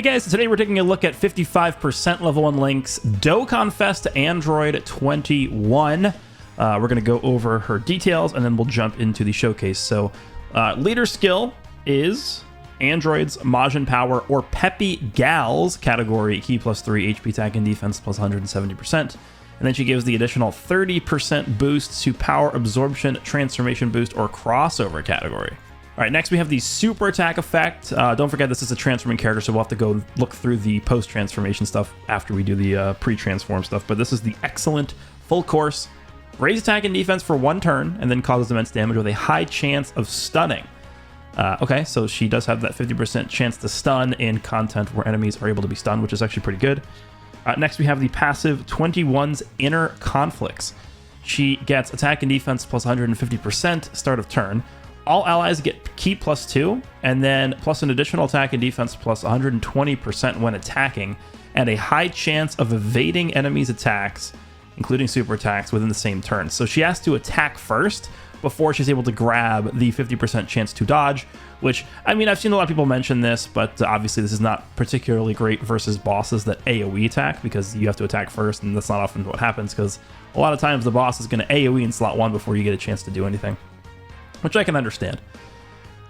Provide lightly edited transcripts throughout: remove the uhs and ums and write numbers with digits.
Hey guys, today we're taking a look at 55% level 1 Link's DOKKANFEST Android 21. We're going to go over her details and then we'll jump into the showcase. So, leader skill is Android's Majin Power or Peppy Gal's category, key +3, HP attack and defense plus 170%. And then she gives the additional 30% boost to Power Absorption, Transformation Boost, or Crossover category. All right, next we have the super attack effect. Don't forget this is a transforming character, so we'll have to go look through the post-transformation stuff after we do the pre-transform stuff. But this is the excellent full course. Raise attack and defense for 1 turn, and then causes immense damage with a high chance of stunning. Okay, so she does have that 50% chance to stun in content where enemies are able to be stunned, which is actually pretty good. Next we have the passive 21's Inner Conflicts. She gets attack and defense plus 150% start of turn. All allies get key +2, and then plus an additional attack and defense plus 120% when attacking, and a high chance of evading enemies' attacks, including super attacks, within the same turn. So she has to attack first before she's able to grab the 50% chance to dodge, which, I mean, I've seen a lot of people mention this, but obviously this is not particularly great versus bosses that AoE attack, because you have to attack first, and that's not often what happens, because a lot of times the boss is going to AoE in slot 1 before you get a chance to do anything, which I can understand.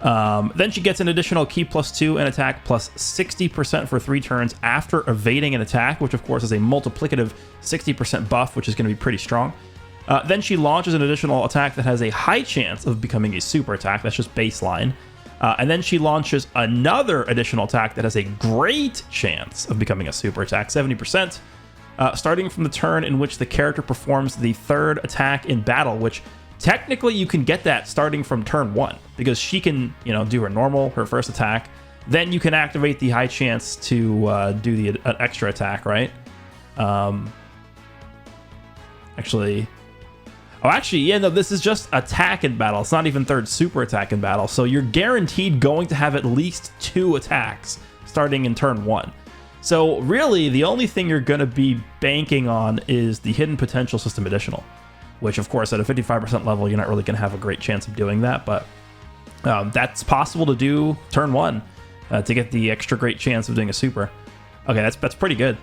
Then she gets an additional key +2 and attack plus 60% for 3 turns after evading an attack, which of course is a multiplicative 60% buff, which is going to be pretty strong. Then she launches an additional attack that has a high chance of becoming a super attack. That's just baseline. And then she launches another additional attack that has a great chance of becoming a super attack, 70%, starting from the turn in which the character performs the 3rd attack in battle, which technically you can get that starting from turn 1, because she can, do her normal, her first attack. Then you can activate the high chance to do the extra attack, right? This is just attack in battle. It's not even 3rd super attack in battle. So you're guaranteed going to have at least 2 attacks starting in turn 1. So really, the only thing you're going to be banking on is the Hidden Potential System Additional, which of course at a 55% level, you're not really going to have a great chance of doing that, but that's possible to do turn 1 to get the extra great chance of doing a super. Okay, that's pretty good.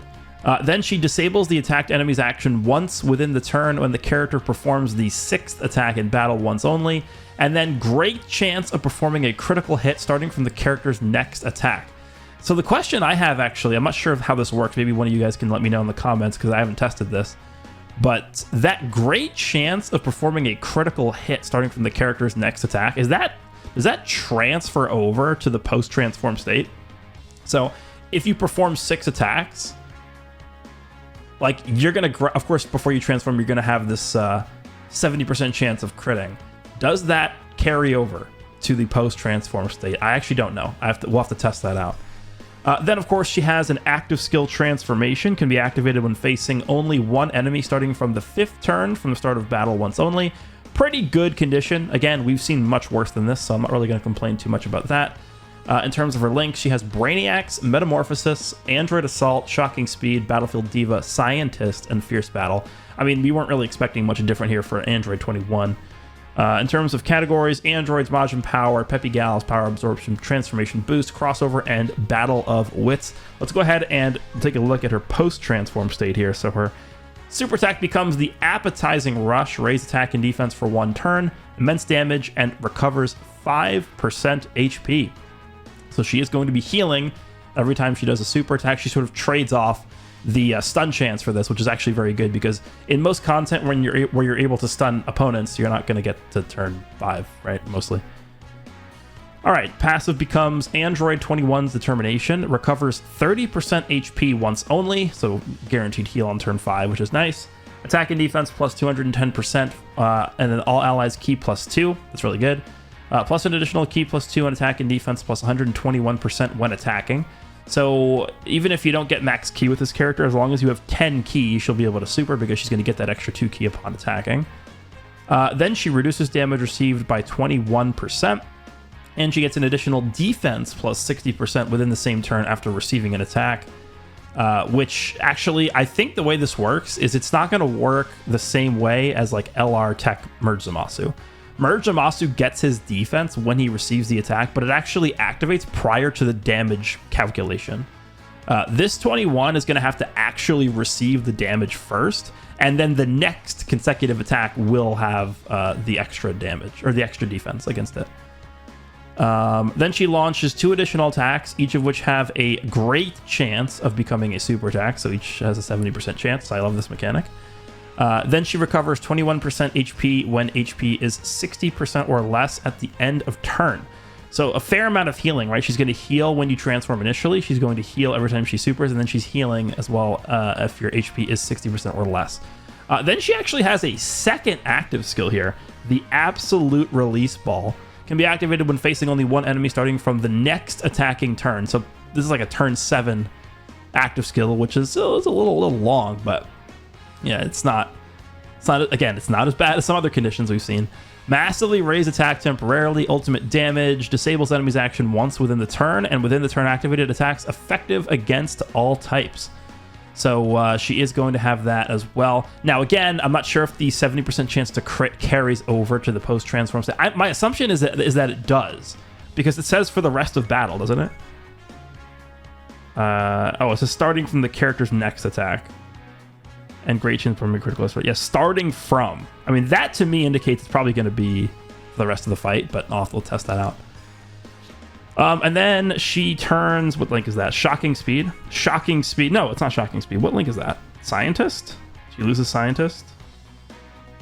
Then she disables the attacked enemy's action once within the turn when the character performs the 6th attack in battle once only, and then great chance of performing a critical hit starting from the character's next attack. So the question I have, actually, I'm not sure of how this works. Maybe one of you guys can let me know in the comments, because I haven't tested this. But that great chance of performing a critical hit starting from the character's next attack, does that transfer over to the post-transform state? So if you perform 6 attacks, like, you're going to, of course, before you transform, you're going to have this 70% chance of critting. Does that carry over to the post-transform state? I actually don't know. We'll have to test that out. Then, of course, she has an active skill transformation, can be activated when facing only 1 enemy starting from the 5th turn from the start of battle once only. Pretty good condition. Again, we've seen much worse than this, so I'm not really going to complain too much about that. In terms of her links, she has Brainiacs, Metamorphosis, Android Assault, Shocking Speed, Battlefield Diva, Scientist, and Fierce Battle. I mean, we weren't really expecting much different here for Android 21. In terms of categories, Android's Majin Power, Peppy Gal's Power Absorption, Transformation Boost, Crossover, and Battle of Wits. Let's go ahead and take a look at her post-transform state here. So her super attack becomes the Appetizing Rush, raise attack and defense for 1 turn, immense damage, and recovers 5% HP. So she is going to be healing every time she does a super attack. She sort of trades off the stun chance for this, which is actually very good, because in most content where you're able to stun opponents, you're not going to get to turn 5, right? Mostly. All right, passive becomes Android 21's Determination, recovers 30% HP once only, so guaranteed heal on turn 5, which is nice. Attack and defense plus 210%, and then all allies key +2. That's really good. Plus an additional key +2 on attack and defense plus 121% when attacking. So even if you don't get max key with this character, as long as you have 10 keys, she'll be able to super, because she's going to get that extra 2 key upon attacking. Then she reduces damage received by 21%, and she gets an additional defense plus 60% within the same turn after receiving an attack. Which actually, I think the way this works is it's not going to work the same way as like LR Tech Merge Zamasu. Merge Zamasu gets his defense when he receives the attack, but it actually activates prior to the damage calculation. This 21 is going to have to actually receive the damage first, and then the next consecutive attack will have the extra damage or the extra defense against it. Then she launches 2 additional attacks, each of which have a great chance of becoming a super attack, so each has a 70% chance. I love this mechanic. Then she recovers 21% HP when HP is 60% or less at the end of turn. So a fair amount of healing, right? She's going to heal when you transform initially. She's going to heal every time she supers, and then she's healing as well if your HP is 60% or less. Then she actually has a second active skill here, the Absolute Release Ball. Can be activated when facing only one enemy starting from the next attacking turn. So this is like a turn 7 active skill, which is it's a little long, but yeah, it's not as bad as some other conditions we've seen. Massively raise attack temporarily, ultimate damage, disables enemy's action once within the turn, and within the turn activated attacks effective against all types. So she is going to have that as well. Now, again, I'm not sure if the 70% chance to crit carries over to the post-transform state. My assumption is that it does, because it says for the rest of battle, doesn't it? It says starting from the character's next attack. And great chance from a critical threat. Yeah, starting from. I mean, that to me indicates it's probably going to be for the rest of the fight, but we'll test that out. And then she turns, what link is that? Shocking Speed? Shocking Speed. No, it's not Shocking Speed. What link is that? Scientist? She loses Scientist?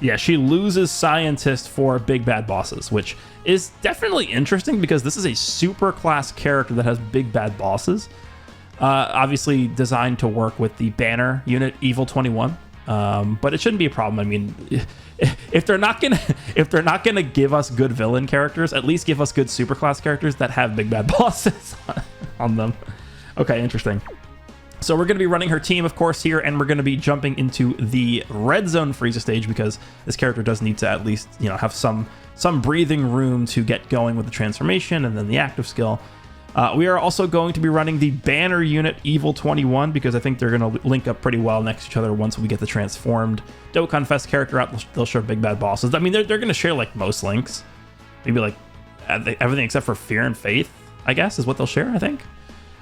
Yeah, she loses Scientist for big bad bosses, which is definitely interesting because this is a super class character that has big bad bosses. Obviously designed to work with the banner unit Evil 21. But it shouldn't be a problem. I mean, if they're not gonna give us good villain characters, at least give us good superclass characters that have big bad bosses on them. Okay, interesting. So we're going to be running her team, of course, here, and we're going to be jumping into the red zone Frieza stage because this character does need to at least, have some breathing room to get going with the transformation and then the active skill. We are also going to be running the banner unit Evil 21 because I think they're going to link up pretty well next to each other once we get the transformed DOKKANFEST character out. They'll share big bad bosses. I mean, they're going to share like most links. Maybe like everything except for Fear and Faith, I guess, is what they'll share, I think.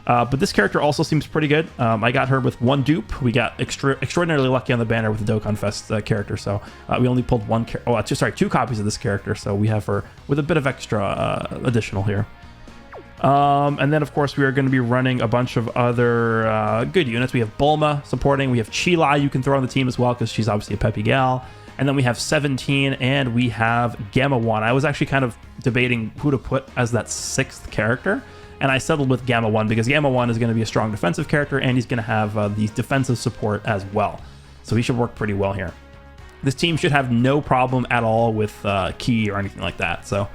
But this character also seems pretty good. I got her with 1 dupe. We got extraordinarily lucky on the banner with the DOKKANFEST character. So we only pulled 2 copies of this character. So we have her with a bit of extra additional here. And then, of course, we are going to be running a bunch of other good units. We have Bulma supporting. We have Chilai you can throw on the team as well because she's obviously a peppy gal. And then we have 17 and we have Gamma 1. I was actually kind of debating who to put as that 6th character. And I settled with Gamma 1 because Gamma 1 is going to be a strong defensive character and he's going to have the defensive support as well. So he should work pretty well here. This team should have no problem at all with Ki or anything like that. So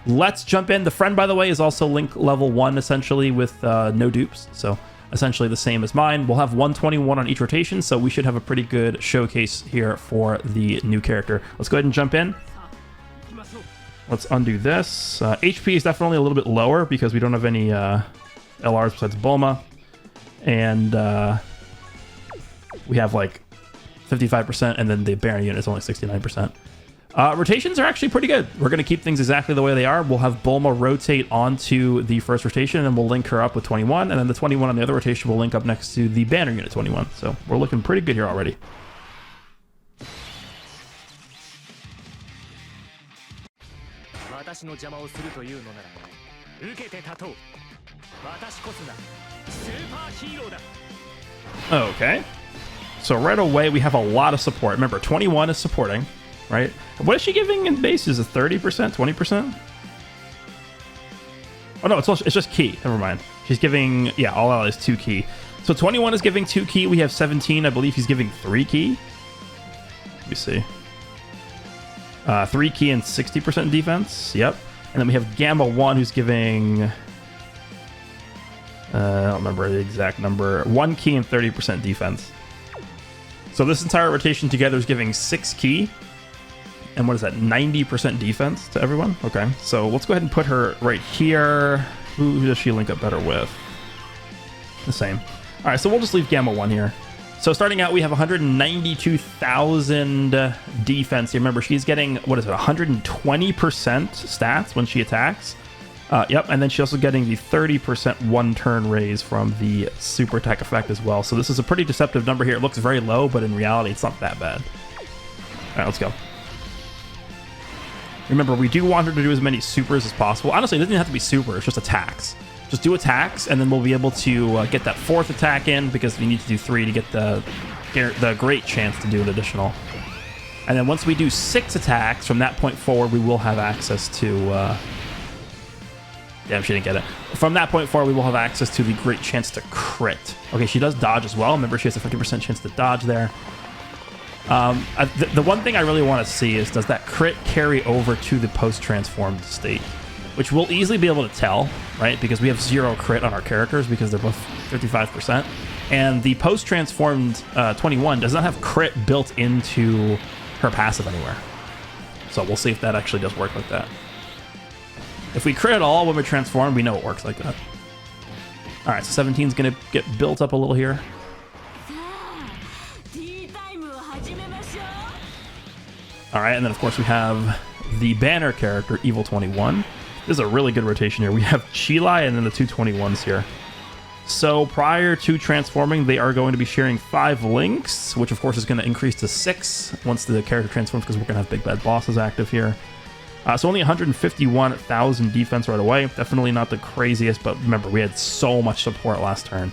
let's jump in. The friend, by the way, is also link level 1 essentially with no dupes. So essentially the same as mine. We'll have 121 on each rotation. So we should have a pretty good showcase here for the new character. Let's go ahead and jump in. Let's undo this. HP is definitely a little bit lower because we don't have any LRs besides Bulma. And we have like 55%, and then the Baron unit is only 69%. Rotations are actually pretty good. We're going to keep things exactly the way they are. We'll have Bulma rotate onto the first rotation, and then we'll link her up with 21. And then the 21 on the other rotation will link up next to the Banner unit 21. So we're looking pretty good here already. Okay. So right away, we have a lot of support. Remember, 21 is supporting, right? What is she giving in base? Is it 30%, 20%? Oh, no, it's just Ki. Never mind. She's giving, yeah, all out is 2 Ki. So 21 is giving 2 Ki. We have 17. I believe he's giving 3 Ki. Let me see. 3 Ki and 60% defense. Yep. And then we have Gamma 1 who's giving... I don't remember the exact number. 1 Ki and 30% defense. So this entire rotation together is giving 6 Ki. And what is that? 90% defense to everyone? Okay. So let's go ahead and put her right here. Who does she link up better with? The same. All right. So we'll just leave Gamma 1 here. So starting out, we have 192,000 defense. You remember, she's getting, what is it, 120% stats when she attacks. Yep, and then she's also getting the 30% one-turn raise from the super attack effect as well. So this is a pretty deceptive number here. It looks very low, but in reality, it's not that bad. All right, let's go. Remember, we do want her to do as many supers as possible. Honestly, it doesn't even have to be super. It's just attacks. Just do attacks, and then we'll be able to get that 4th attack in, because we need to do 3 to get the great chance to do an additional. And then once we do 6 attacks, from that point forward, we will have access to... Damn, she didn't get it. From that point forward, we will have access to the great chance to crit. Okay, she does dodge as well. Remember, she has a 50% chance to dodge there. The one thing I really want to see is, does that crit carry over to the post-transformed state? Which we'll easily be able to tell, right? Because we have 0 crit on our characters because they're both 55%. And the post-transformed 21 does not have crit built into her passive anywhere. So we'll see if that actually does work like that. If we crit at all when we're transformed, we know it works like that. All right, so 17 is going to get built up a little here. All right, and then of course we have the banner character, Evil 21. This is a really good rotation here. We have Chilai and then the 221s here. So prior to transforming, they are going to be sharing 5 links, which of course is going to increase to 6 once the character transforms, because we're going to have big bad bosses active here. So only 151,000 defense right away. Definitely not the craziest, but remember, we had so much support last turn.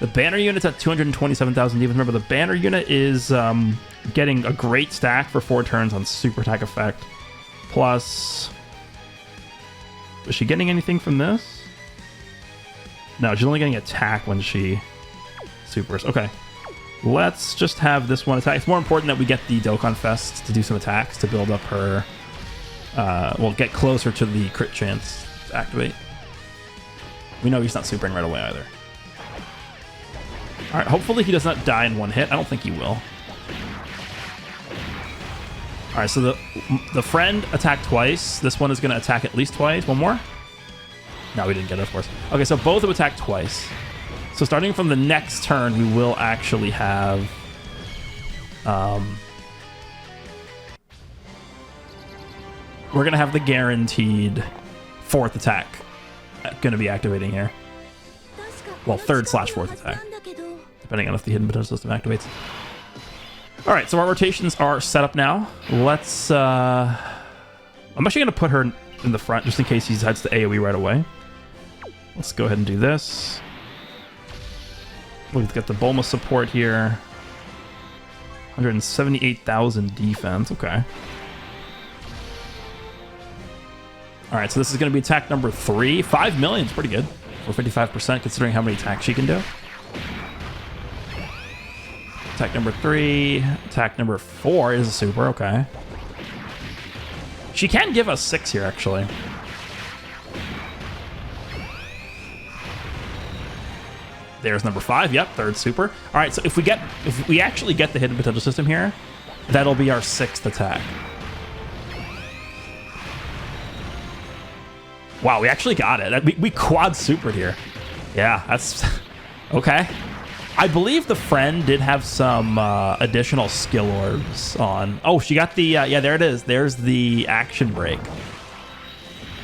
The banner unit's at 227,000 defense. Remember, the banner unit is getting a great stack for 4 turns on super attack effect. Plus, is she getting anything from this? No, she's only getting attack when she supers. Okay. Let's just have this one attack. It's more important that we get the DOKKANFEST to do some attacks to build up her... well, get closer to the crit chance to activate. We know he's not supering right away either. Alright, hopefully he does not die in 1 hit. I don't think he will. Alright, so the friend attacked twice. This one is going to attack at least twice. One more? No, we didn't get it, of course. Okay, so both have attacked twice. So starting from the next turn, we will actually have... we're going to have the guaranteed 4th attack going to be activating here. Well, 3rd/4th attack, depending on if the hidden potential system activates. All right, so our rotations are set up now. Let's... I'm actually going to put her in the front just in case he decides to AoE right away. Let's go ahead and do this. We've got the Bulma support here. 178,000 defense. Okay. All right, so this is going to be attack number 3. 5 million is pretty good for 55%, considering how many attacks she can do. Attack number 3. Attack number 4 is a super. Okay. She can give us 6 here, actually. There's number 5. Yep, 3rd super. All right, so if we actually get the hidden potential system here, that'll be our 6th attack. Wow, we actually got it. We quad supered here. Yeah, that's okay. I believe the friend did have some additional skill orbs on. Oh, she got the yeah, there it is. There's the action break,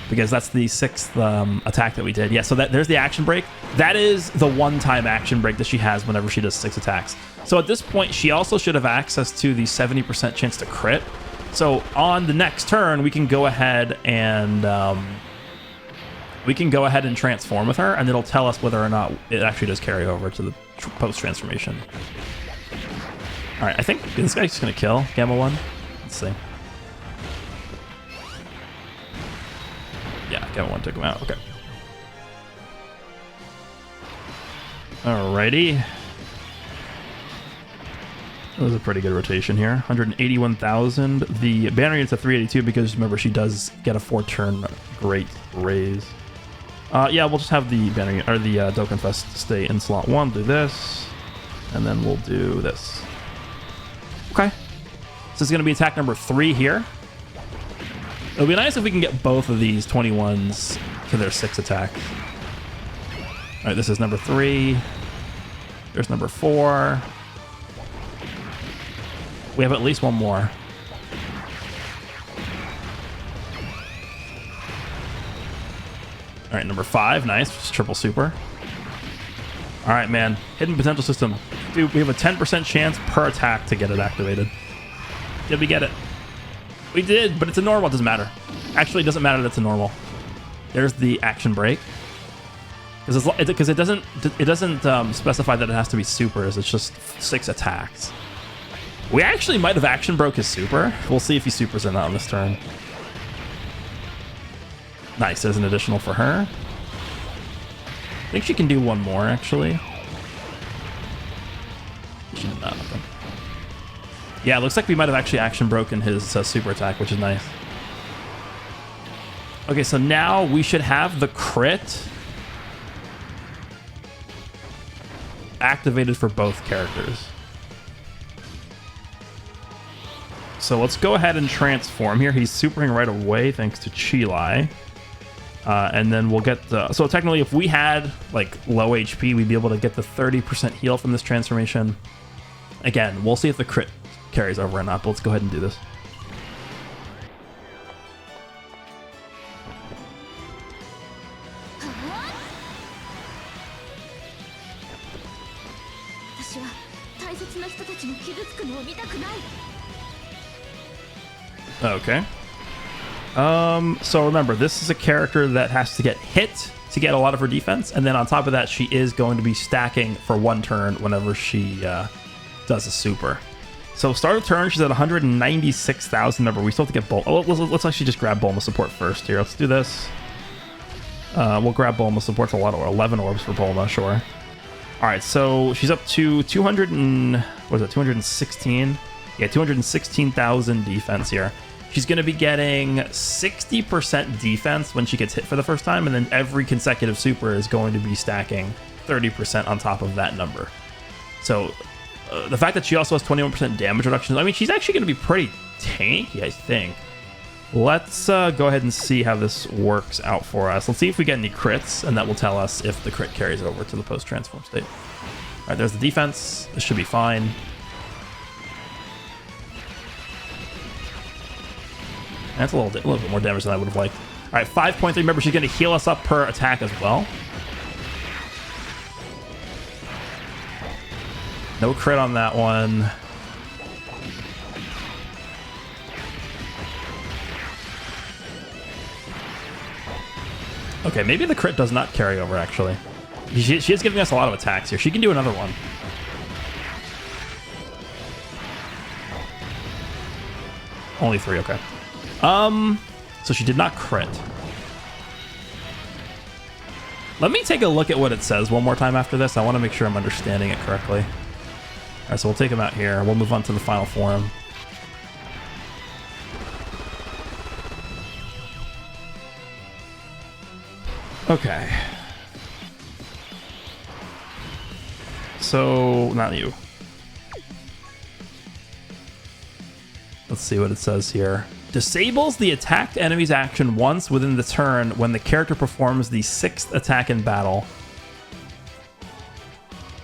because that's the 6th attack that we did. Yeah, so there's the action break. That is the one-time action break that she has whenever she does 6 attacks. So at this point, she also should have access to the 70% chance to crit. So on the next turn, we can go ahead and transform with her, and it'll tell us whether or not it actually does carry over to the post-transformation. All right, I think this guy's just going to kill Gamma 1. Let's see. Yeah, Gamma 1 took him out. Okay. Alrighty. That was a pretty good rotation here. 181,000. The banner unit's at 382 because, remember, she does get a 4-turn great raise. Yeah, we'll just have the banner or the Dokkanfest stay in slot 1. Do this, and then we'll do this. Okay. So it's going to be attack number 3 here. It'll be nice if we can get both of these 21s to their 6 attacks. All right, this is number 3. There's number 4. We have at least one more. All right, number 5, nice, just triple super. All right, man, hidden potential system. Dude, we have a 10% chance per attack to get it activated. Did we get it? We did, but it's a normal, it doesn't matter. Actually, it doesn't matter that it's a normal. There's the action break. Because it doesn't specify that it has to be supers, it's just 6 attacks. We actually might have action broke his super. We'll see if he supers or not on this turn. Nice, there's an additional for her. I think she can do one more, actually. She did not. Okay. Yeah, it looks like we might have actually action broken his super attack, which is nice. Okay, so now we should have the crit activated for both characters. So let's go ahead and transform here. He's supering right away thanks to Chilai. And then we'll get the... So technically, if we had like low HP, we'd be able to get the 30% heal from this transformation. Again, we'll see if the crit carries over or not, but let's go ahead and do this. Okay. So remember, this is a character that has to get hit to get a lot of her defense, and then on top of that, she is going to be stacking for 1 turn whenever she does a super. So start of turn, she's at 196,000. Remember, we still have to get Bulma. Oh, let's actually just grab Bulma support first here. Let's do this. We'll grab Bulma support. A lot of 11 orbs for Bulma, sure. All right, so she's up to 200 and what is it? 216. Yeah, 216,000 defense here. She's going to be getting 60% defense when she gets hit for the first time, and then every consecutive super is going to be stacking 30% on top of that number. So the fact that she also has 21% damage reduction, I mean, she's actually going to be pretty tanky, I think. Let's go ahead and see how this works out for us. Let's see if we get any crits, and that will tell us if the crit carries over to the post-transform state. All right, there's the defense. This should be fine. That's a little bit more damage than I would have liked. All right, 5.3. Remember, she's going to heal us up per attack as well. No crit on that one. Okay, maybe the crit does not carry over, actually. She is giving us a lot of attacks here. She can do another one. Only 3, okay. So she did not crit. Let me take a look at what it says one more time after this. I want to make sure I'm understanding it correctly. All right, so we'll take him out here. We'll move on to the final form. Okay. So, not you. Let's see what it says here. Disables the attacked enemy's action once within the turn when the character performs the 6th attack in battle.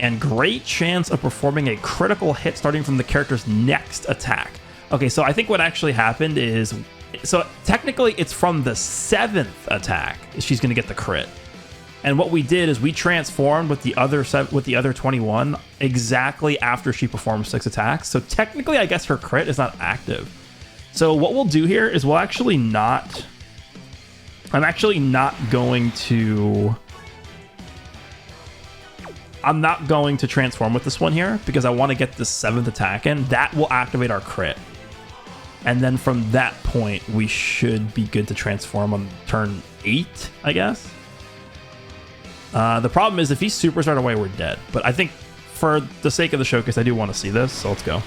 And great chance of performing a critical hit starting from the character's next attack. Okay, so I think what actually happened is... So technically it's from the 7th attack she's going to get the crit. And what we did is we transformed with the other 21 exactly after she performed 6 attacks. So technically, I guess her crit is not active. So what we'll do here is we'll actually not... I'm actually not going to... I'm not going to transform with this one here because I want to get this 7th attack in. That will activate our crit. And then from that point, we should be good to transform on turn 8, I guess. The problem is if he supers right away, we're dead. But I think for the sake of the showcase, I do want to see this. So let's go.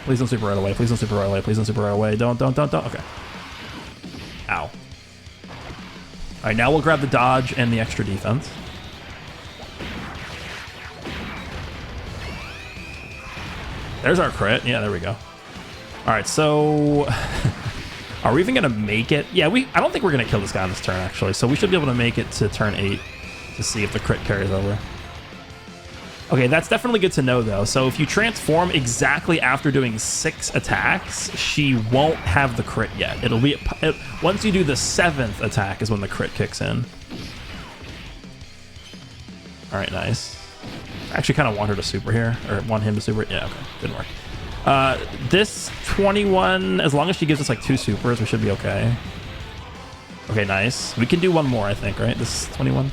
Please don't super right away. Please don't super right away. Please don't super right away. Don't. Okay. Ow. All right, now we'll grab the dodge and the extra defense. There's our crit. Yeah, there we go. All right, so are we even going to make it? Yeah, I don't think we're going to kill this guy on this turn, actually. So we should be able to make it to turn 8 to see if the crit carries over. Okay, that's definitely good to know, though. So if you transform exactly after doing 6 attacks, she won't have the crit yet. It'll be... once you do the 7th attack is when the crit kicks in. All right, nice. I actually kind of want her to super here, or want him to super. Yeah, okay, didn't work. This 21, as long as she gives us like 2 supers, we should be okay. Okay, nice. We can do one more, I think, right? This 21.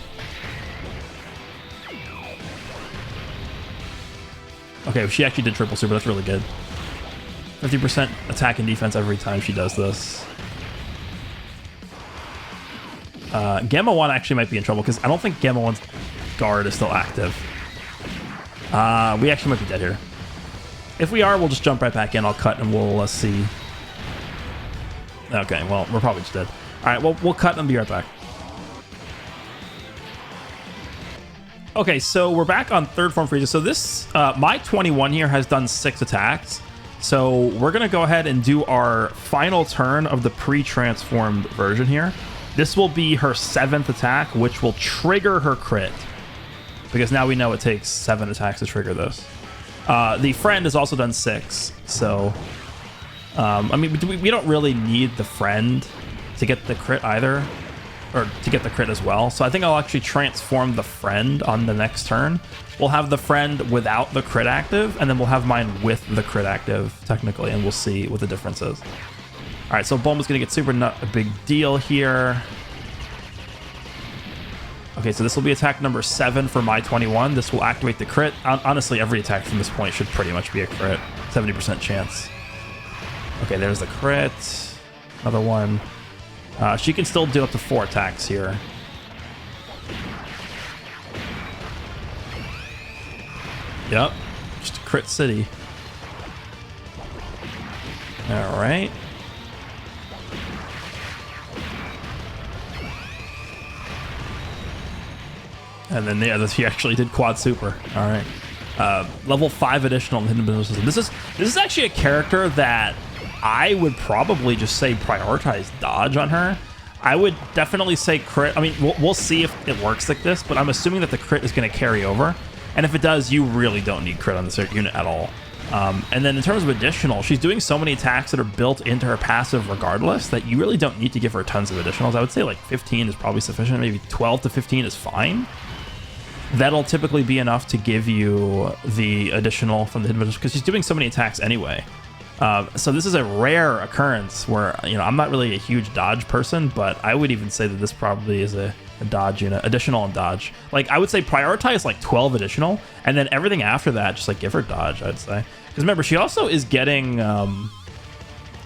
Okay, she actually did triple super. That's really good. 50% attack and defense every time she does this. Gamma 1 actually might be in trouble because I don't think Gamma 1's guard is still active. We actually might be dead here. If we are, we'll just jump right back in. I'll cut and we'll see. Okay, well, we're probably just dead. All right, well, we'll cut and be right back. Okay, so we're back on third form Frieza. So this, my 21 here has done 6 attacks. So we're going to go ahead and do our final turn of the pre-transformed version here. This will be her 7th attack, which will trigger her crit. Because now we know it takes 7 attacks to trigger this. The friend has also done 6. So, I mean, we don't really need the friend to get the crit either. Or to get the crit as well. So I think I'll actually transform the friend on the next turn. We'll have the friend without the crit active, and then we'll have mine with the crit active, technically, and we'll see what the difference is. All right, so Bulma's going to get super not a big deal here. Okay, so this will be attack number 7 for my 21. This will activate the crit. Honestly, every attack from this point should pretty much be a crit. 70% chance. Okay, there's the crit. Another one. She can still do up to 4 attacks here. Yep, just a crit city. All right. And then yeah, he actually did quad super. All right. Level 5 additional hidden ability system. This is actually a character that I would probably just say prioritize dodge on her. I would definitely say crit. I mean, we'll see if it works like this, but I'm assuming that the crit is going to carry over. And if it does, you really don't need crit on this unit at all. And then in terms of additional, she's doing so many attacks that are built into her passive regardless that you really don't need to give her tons of additionals. I would say like 15 is probably sufficient. Maybe 12 to 15 is fine. That'll typically be enough to give you the additional from the hidden because she's doing so many attacks anyway. So this is a rare occurrence where, you know, I'm not really a huge dodge person, but I would even say that this probably is a dodge unit, additional and dodge. Like, I would say prioritize like 12 additional, and then everything after that, just like give her dodge, I'd say. Because remember, she also is getting,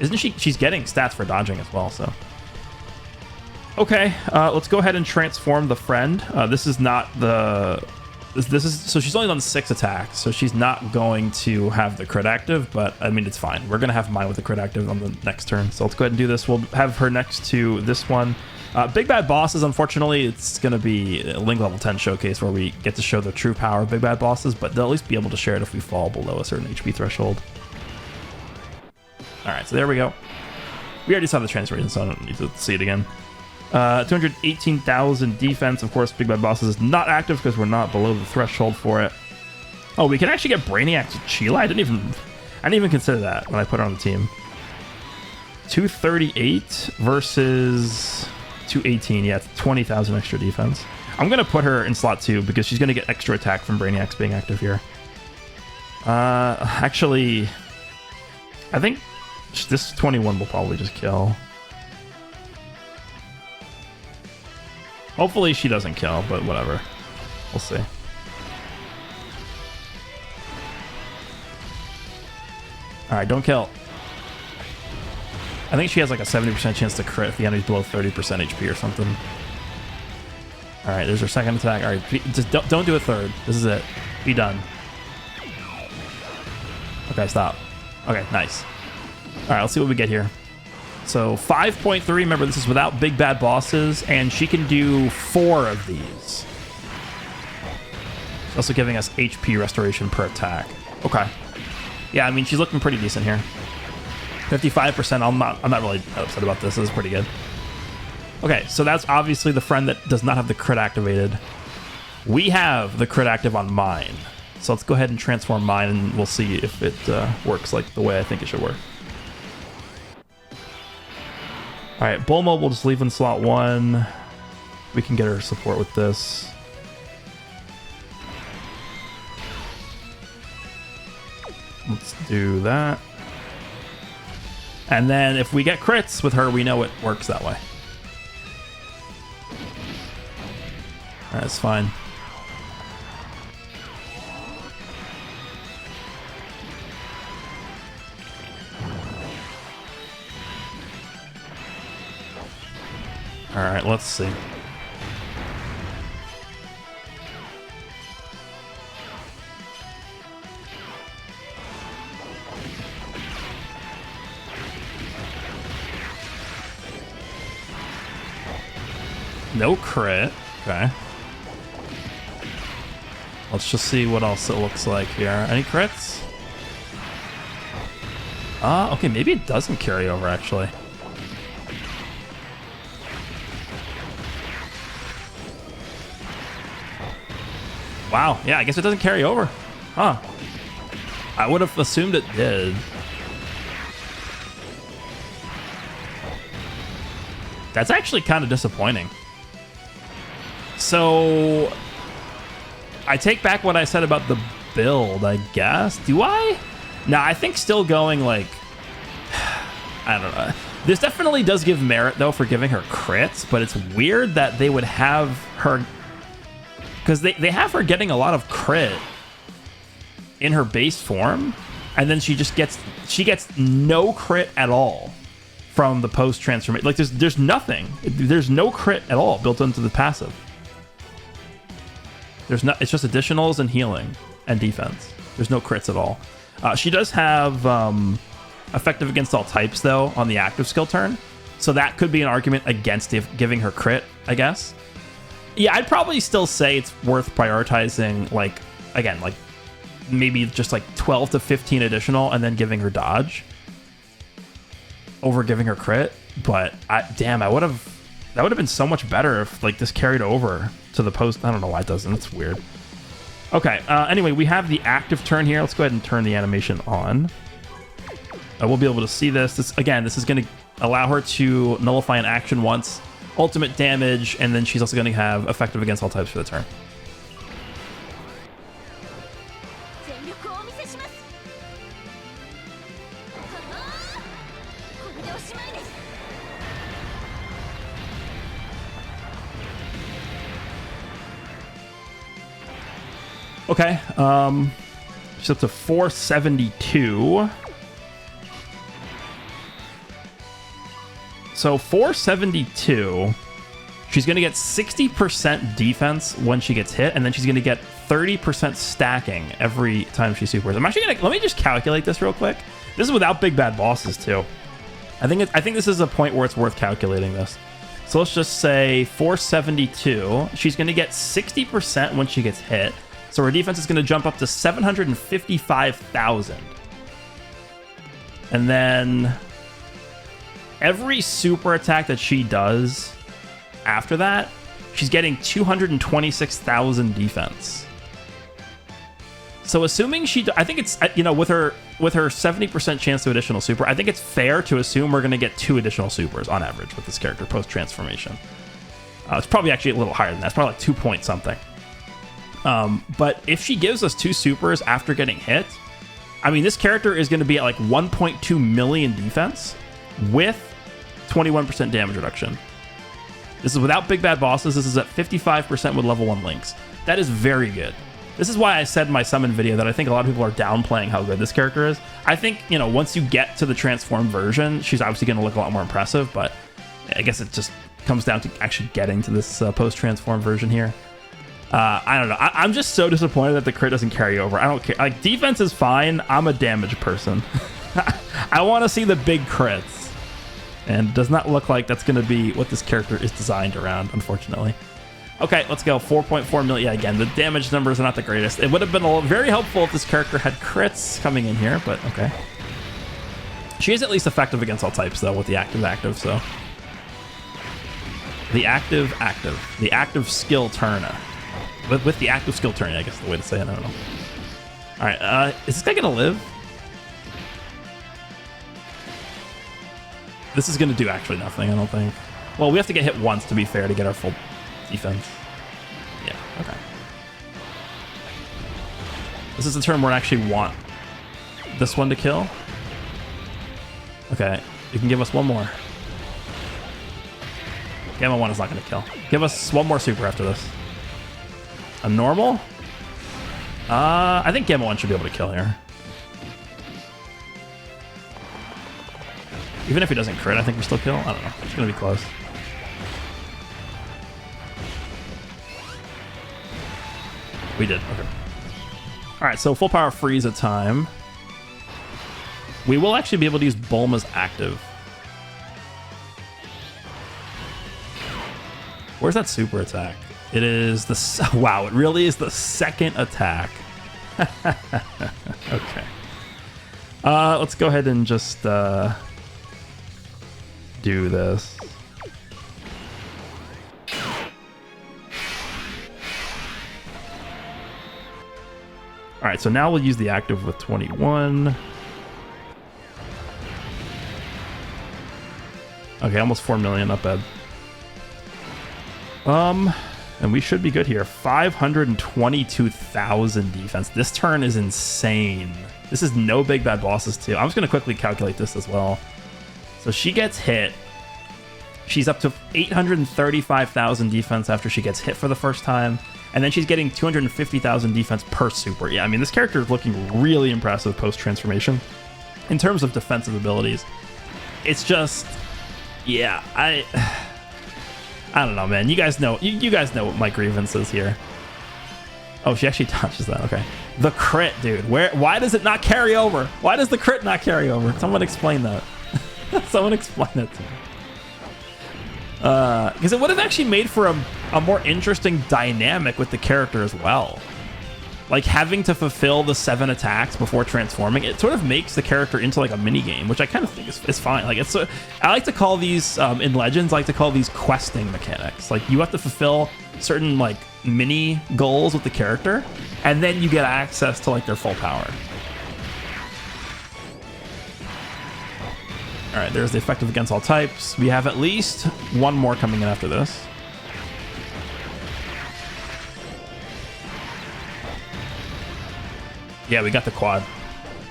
isn't she? She's getting stats for dodging as well, so. Okay, let's go ahead and transform the friend. This is not the... This is so she's only done 6 attacks, so she's not going to have the crit active, but I mean, it's fine. We're gonna have mine with the crit active on the next turn, so let's go ahead and do this. We'll have her next to this one. Big Bad Bosses, unfortunately, it's gonna be a Link level 10 showcase where we get to show the true power of Big Bad Bosses, but they'll at least be able to share it if we fall below a certain HP threshold. All right, so there we go. We already saw the transformation, so I don't need to see it again. 218,000 defense. Of course, Big Bad Bosses is not active because we're not below the threshold for it. Oh, we can actually get Brainiac to Sheila. I didn't even consider that when I put her on the team. 238 versus 218. Yeah, it's 20,000 extra defense. I'm gonna put her in slot 2 because she's gonna get extra attack from Brainiacs being active here. Actually, I think this 21 will probably just kill. Hopefully she doesn't kill, but whatever. We'll see. Alright, don't kill. I think she has like a 70% chance to crit if the enemy's below 30% HP or something. Alright, there's her second attack. Alright, just don't do a third. This is it. Be done. Okay, stop. Okay, nice. Alright, let's see what we get here. So 5.3, remember this is without Big Bad Bosses, and she can do 4 of these. She's also giving us HP restoration per attack. Okay. Yeah, I mean, she's looking pretty decent here. 55%, I'm not really upset about this. This is pretty good. Okay, so that's obviously the friend that does not have the crit activated. We have the crit active on mine. So let's go ahead and transform mine, and we'll see if it works like the way I think it should work. All right, Bulma we'll just leave in slot 1. We can get her support with this. Let's do that. And then if we get crits with her, we know it works that way. That's fine. All right, let's see. No crit. Okay. Let's just see what else it looks like here. Any crits? Okay, maybe it doesn't carry over, actually. Wow, yeah, I guess it doesn't carry over. Huh. I would have assumed it did. That's actually kind of disappointing. So, I take back what I said about the build, I guess. Do I? No, I think still going like... I don't know. This definitely does give merit, though, for giving her crits, but it's weird that they would have her... Because they have her getting a lot of crit in her base form, and then she just gets no crit at all from the post transformation. Like there's nothing. There's no crit at all built into the passive. There's not. It's just additionals and healing and defense. There's no crits at all. She does have effective against all types though on the active skill turn, so that could be an argument against giving her crit, I guess. Yeah, I'd probably still say it's worth prioritizing, like, again, like, maybe just like 12 to 15 additional and then giving her dodge over giving her crit. But, damn, that would have been so much better if, like, this carried over to the post. I don't know why it doesn't. It's weird. Okay, anyway, we have the active turn here. Let's go ahead and turn the animation on. We'll be able to see this. This is going to allow her to nullify an action once. Ultimate damage, and then she's also going to have effective against all types for the turn. Okay, she's up to 472. So 472, she's going to get 60% defense when she gets hit, and then she's going to get 30% stacking every time she supers. I'm actually going to, let me just calculate this real quick. This is without big bad bosses too. I think this is a point where it's worth calculating this. So let's just say 472, she's going to get 60% when she gets hit. So her defense is going to jump up to 755,000. And then every super attack that she does after that, she's getting 226,000 defense. So assuming I think it's, you know, with her 70% chance to additional super, I think it's fair to assume we're going to get 2 additional supers on average with this character post transformation. It's probably actually a little higher than that. It's probably like 2 point something. But if she gives us 2 supers after getting hit, I mean, this character is going to be at like 1.2 million defense with 21% damage reduction. This is without big bad bosses. This is at 55% with level 1 links. That is very good. This is why I said in my summon video that I think a lot of people are downplaying how good this character is. I think, you know, once you get to the transformed version, she's obviously going to look a lot more impressive, but I guess it just comes down to actually getting to this post-transformed version here. I don't know. I'm just so disappointed that the crit doesn't carry over. I don't care. Like, defense is fine. I'm a damage person. I want to see the big crits. And it does not look like that's going to be what this character is designed around, unfortunately. Okay, let's go. 4.4 million. Yeah, again, the damage numbers are not the greatest. It would have been very helpful if this character had crits coming in here, but okay. She is at least effective against all types, though, with the active, so. The active. The active skill turner. With the active skill turn, I guess the way to say it, I don't know. All right, is this guy gonna live? This is gonna do actually nothing, I don't think. Well, we have to get hit once to be fair to get our full defense. Yeah, okay. This is the turn where I actually want this one to kill. Okay, you can give us one more. Gamma 1 is not going to kill. Give us one more super after this. A normal? I think Gamma 1 should be able to kill here. Even if he doesn't crit, I think we still kill. I don't know. It's going to be close. We did. Okay. All right, so full power Frieza time. We will actually be able to use Bulma's active. Where's that super attack? It is the... Wow, it really is the second attack. Okay. Let's go ahead and just do this. All right, so now we'll use the active with 21. Okay, almost 4 million, not bad. And we should be good here. 522,000 defense. This turn is insane. This is no big bad bosses too. I'm just gonna quickly calculate this as well. So she gets hit. She's up to 835,000 defense after she gets hit for the first time. And then she's getting 250,000 defense per super. Yeah, I mean, this character is looking really impressive post-transformation. In terms of defensive abilities, it's just... Yeah, I don't know, man. You guys know you guys know what my grievance is here. Oh, she actually touches that. Okay. The crit, dude. Why does it not carry over? Why does the crit not carry over? Someone explain that. Someone explain it to me. Because it would have actually made for a more interesting dynamic with the character as well. Like, having to fulfill the 7 attacks before transforming, it sort of makes the character into like a mini game, which I kind of think is fine. Like, it's I like to call these in Legends, I like to call these questing mechanics. Like, you have to fulfill certain like mini goals with the character, and then you get access to like their full power. All right, there's the effective against all types. We have at least one more coming in after this. Yeah, we got the quad.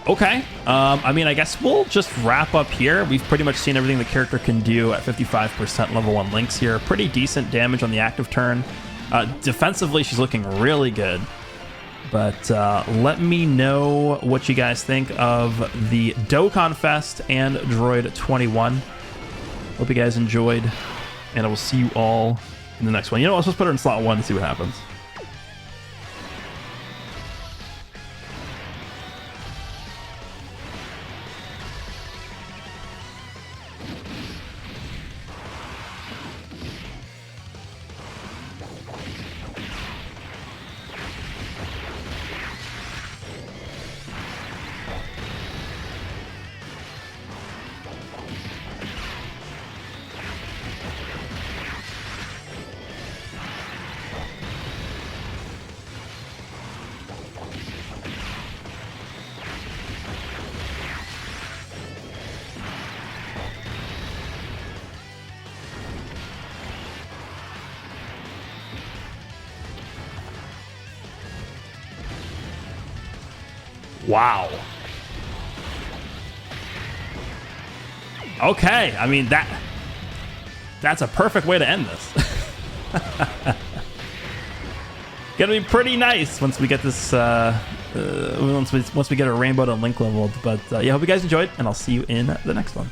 Okay. I mean, I guess we'll just wrap up here. We've pretty much seen everything the character can do at 55% level 1 links here. Pretty decent damage on the active turn. Defensively, she's looking really good. But let me know what you guys think of the DOKKANFEST and Droid 21. Hope you guys enjoyed, and I will see you all in the next one. You know what? Let's just put her in slot 1 and see what happens. Wow. Okay, I mean, that's a perfect way to end this. Gonna be pretty nice once we get this once we get a rainbow to link leveled. But yeah, hope you guys enjoyed, and I'll see you in the next one.